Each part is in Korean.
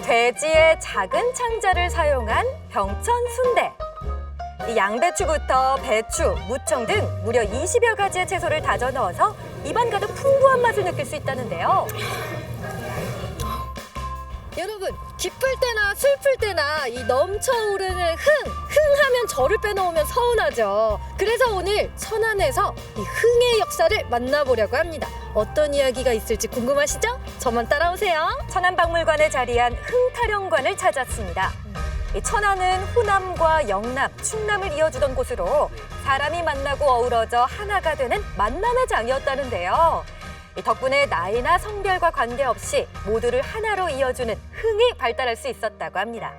돼지의 작은 창자를 사용한 병천 순대. 이 양배추부터 배추, 무청 등 무려 20여 가지의 채소를 다져 넣어서 입안 가득 풍부한 맛을 느낄 수 있다는데요. 여러분, 기쁠 때나 슬플 때나 이 넘쳐오르는 흥하면 저를 빼놓으면 서운하죠. 그래서 오늘 천안에서 이 흥의 역사를 만나보려고 합니다. 어떤 이야기가 있을지 궁금하시죠? 저만 따라오세요. 천안박물관에 자리한 흥타령관을 찾았습니다. 이 천안은 호남과 영남, 충남을 이어주던 곳으로 사람이 만나고 어우러져 하나가 되는 만남의 장이었다는데요. 덕분에 나이나 성별과 관계없이 모두를 하나로 이어주는 흥이 발달할 수 있었다고 합니다.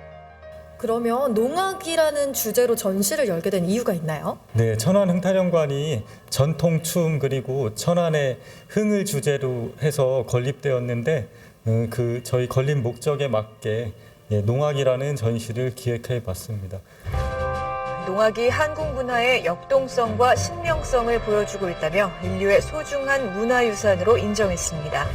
그러면 농악이라는 주제로 전시를 열게 된 이유가 있나요? 네, 천안 흥타령관이 전통 춤 그리고 천안의 흥을 주제로 해서 건립되었는데 저희 건립 목적에 맞게 농악이라는 전시를 기획해 봤습니다. 농악이 한국 문화의 역동성과 신명성을 보여주고 있다며 인류의 소중한 문화유산으로 인정했습니다.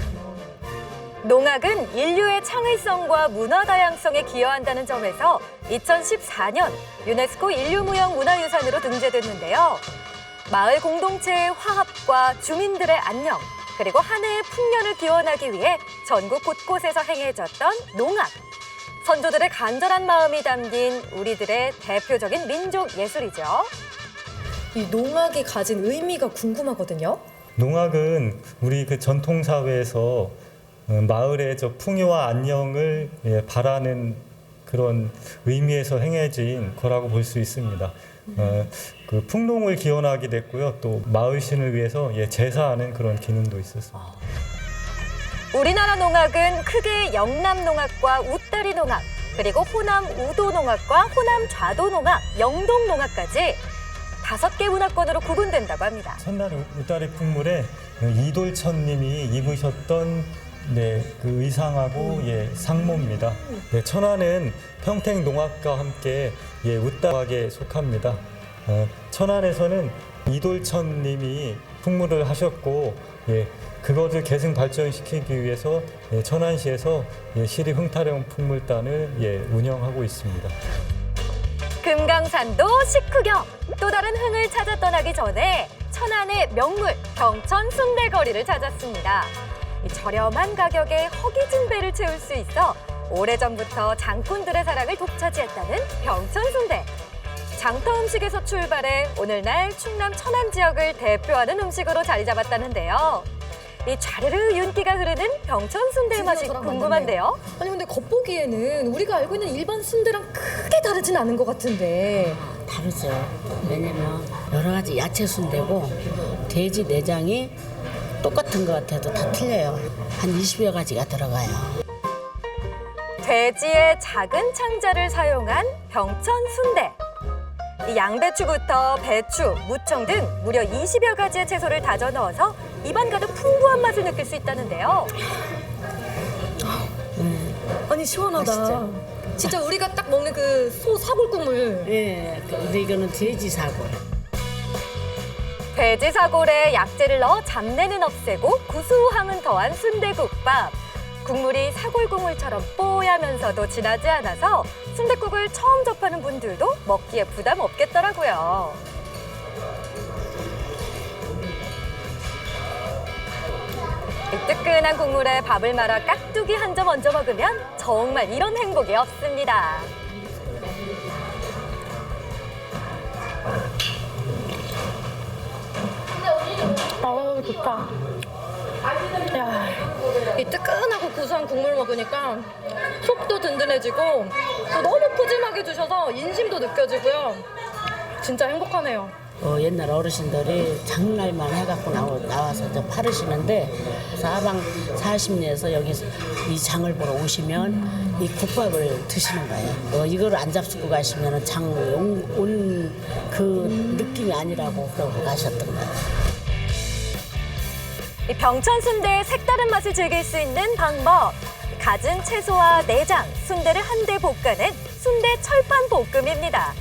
농악은 인류의 창의성과 문화 다양성에 기여한다는 점에서 2014년 유네스코 인류무형문화유산으로 등재됐는데요. 마을 공동체의 화합과 주민들의 안녕, 그리고 한 해의 풍년을 기원하기 위해 전국 곳곳에서 행해졌던 농악. 선조들의 간절한 마음이 담긴 우리들의 대표적인 민족 예술이죠. 이 농악이 가진 의미가 궁금하거든요. 농악은 우리 전통 사회에서 마을의 풍요와 안녕을 바라는 그런 의미에서 행해진 거라고 볼 수 있습니다. 풍농을 기원하게 됐고요. 또 마을 신을 위해서 제사하는 그런 기능도 있었습니다. 우리나라 농악은 크게 영남 농악과 웃다리 농악, 그리고 호남 우도 농악과 호남 좌도 농악, 영동 농악까지 5개 문화권으로 구분된다고 합니다. 첫날 웃다리 풍물에 이돌천님이 입으셨던 그 의상하고 상모입니다. 천안은 평택 농악과 함께 웃다락에 속합니다. 천안에서는 이돌천님이 풍물을 하셨고 그것을 계승 발전시키기 위해서 천안시에서 시립 흥타령 풍물단을 운영하고 있습니다. 금강산도 식후경, 또 다른 흥을 찾아 떠나기 전에 천안의 명물 병천 순대거리를 찾았습니다. 저렴한 가격에 허기진 배를 채울 수 있어 오래전부터 장꾼들의 사랑을 독차지했다는 병천 순대. 장터 음식에서 출발해 오늘날 충남 천안 지역을 대표하는 음식으로 자리 잡았다는데요. 이 좌르르 윤기가 흐르는 병천 순대의 맛이 궁금한데요. 아니 근데 겉보기에는 우리가 알고 있는 일반 순대랑 크게 다르진 않은 것 같은데. 다르죠. 왜냐면 여러 가지 야채 순대고 돼지 내장이 똑같은 것 같아도 다 틀려요. 한 20여 가지가 들어가요. 돼지의 작은 창자를 사용한 병천 순대. 이 양배추부터 배추, 무청 등 무려 20여 가지의 채소를 다져 넣어서 입안 가득 풍부한 맛을 느낄 수 있다는데요. 아니 시원하다. 맛있죠? 진짜 우리가 딱 먹는 그 소 사골 국물. 근데 이거는 돼지 사골. 돼지 사골에 약재를 넣어 잡내는 없애고 구수함은 더한 순대국밥. 국물이 사골 국물처럼 뽀얗면서도 진하지 않아서 순댓국을 처음 접하는 분들도 먹기에 부담 없겠더라고요. 이 뜨끈한 국물에 밥을 말아 깍두기 한 점 얹어 먹으면 정말 이런 행복이 없습니다. 아우 좋다. 야, 이 뜨끈하고 구수한 국물 먹으니까 속도 든든해지고 또 너무 푸짐하게 주셔서 인심도 느껴지고요. 진짜 행복하네요. 옛날 어르신들이 장날만 해갖고 나와서 파르시는데 사방 40리에서 여기서 이 장을 보러 오시면 이 국밥을 드시는 거예요. 이거를 안 잡수고 가시면 장 온 그 느낌이 아니라고 그러고 가셨던 거예요. 이 병천 순대의 색다른 맛을 즐길 수 있는 방법. 갖은 채소와 내장, 순대를 한데 볶아낸 순대 철판 볶음입니다.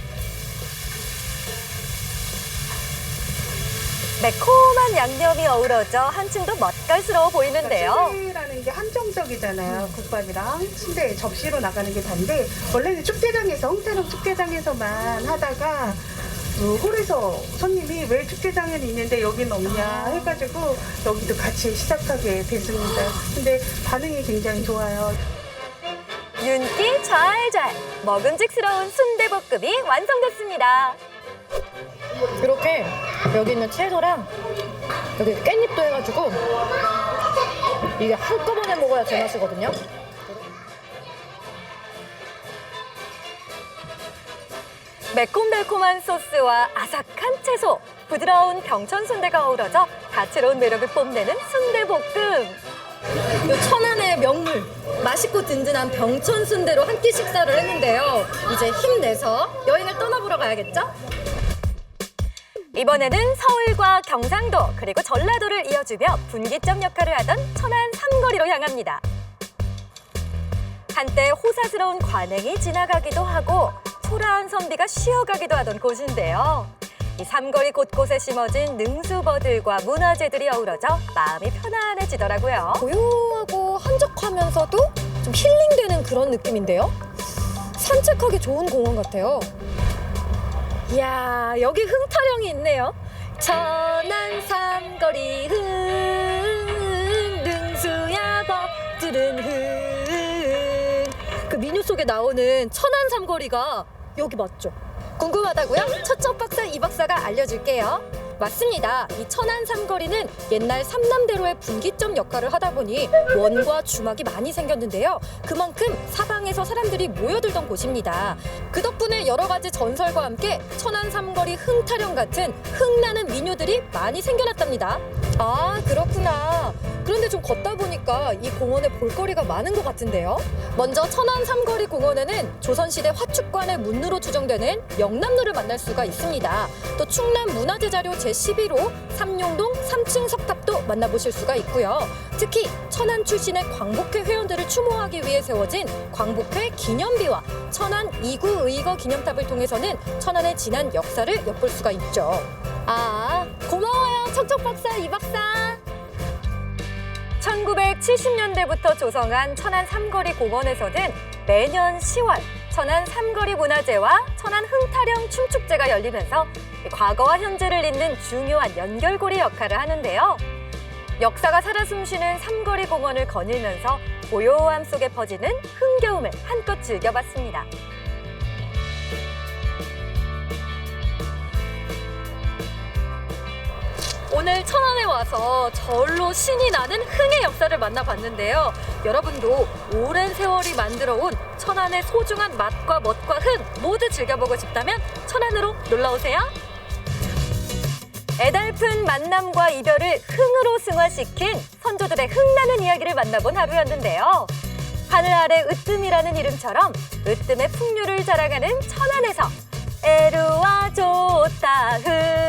매콤한 양념이 어우러져 한층 더 맛깔스러워 보이는데요. 나가는 게 한정적이잖아요. 국밥이랑 순대 접시로 나가는 게 다른데 원래는 축제장에서 홍태령 축제장에서만 하다가 홀에서 손님이 왜 축제장에는 있는데 여기는 없냐 해가지고 여기도 같이 시작하게 됐습니다. 근데 반응이 굉장히 좋아요. 윤기 잘잘 먹음직스러운 순대볶음이 완성됐습니다. 이렇게 여기 있는 채소랑 여기 깻잎도 해가지고 이게 한꺼번에 먹어야 제맛이거든요. 매콤달콤한 소스와 아삭한 채소, 부드러운 병천 순대가 어우러져 다채로운 매력을 뽐내는 순대볶음. 이 천안의 명물 맛있고 든든한 병천 순대로 한 끼 식사를 했는데요. 이제 힘내서 여행을 떠나보러 가야겠죠? 이번에는 서울과 경상도 그리고 전라도를 이어주며 분기점 역할을 하던 천안 삼거리로 향합니다. 한때 호사스러운 관행이 지나가기도 하고 초라한 선비가 쉬어가기도 하던 곳인데요. 이 삼거리 곳곳에 심어진 능수버들과 문화재들이 어우러져 마음이 편안해지더라고요. 고요하고 한적하면서도 좀 힐링되는 그런 느낌인데요. 산책하기 좋은 공원 같아요. 이야, 여기 흥타령이 있네요. 천안 삼거리 흥 능수야 버들은 흥. 그 민요 속에 나오는 천안 삼거리가 여기 맞죠? 궁금하다고요? 첫째 박사, 이 박사가 알려줄게요. 맞습니다. 이 천안 삼거리는 옛날 삼남대로의 분기점 역할을 하다 보니 원과 주막이 많이 생겼는데요. 그만큼 사방에서 사람들이 모여들던 곳입니다. 그 덕분에 여러 가지 전설과 함께 천안 삼거리 흥타령 같은 흥나는 민요들이 많이 생겨났답니다. 아, 그렇구나. 그런데 좀 걷다 보니까 이 공원에 볼거리가 많은 것 같은데요. 먼저 천안 삼거리 공원에는 조선시대 화축관의 문루로 추정되는 영남루를 만날 수가 있습니다. 또 충남 문화재자료 제11호 삼룡동 3층 석탑도 만나보실 수가 있고요. 특히 천안 출신의 광복회 회원들을 추모하기 위해 세워진 광복회 기념비와 천안 이구 의거 기념탑을 통해서는 천안의 지난 역사를 엿볼 수가 있죠. 아, 고마워요. 척척 박사, 이 박사. 1970년대부터 조성한 천안 삼거리 공원에서는 매년 10월 천안 삼거리 문화제와 천안 흥타령 춤축제가 열리면서 과거와 현재를 잇는 중요한 연결고리 역할을 하는데요. 역사가 살아 숨쉬는 삼거리 공원을 거닐면서 고요함 속에 퍼지는 흥겨움을 한껏 즐겨봤습니다. 오늘 천안에 와서 절로 신이 나는 흥의 역사를 만나봤는데요. 여러분도 오랜 세월이 만들어온 천안의 소중한 맛과 멋과 흥 모두 즐겨보고 싶다면 천안으로 놀러오세요. 애달픈 만남과 이별을 흥으로 승화시킨 선조들의 흥나는 이야기를 만나본 하루였는데요. 하늘 아래 으뜸이라는 이름처럼 으뜸의 풍류를 자랑하는 천안에서 애루와 좋다 흥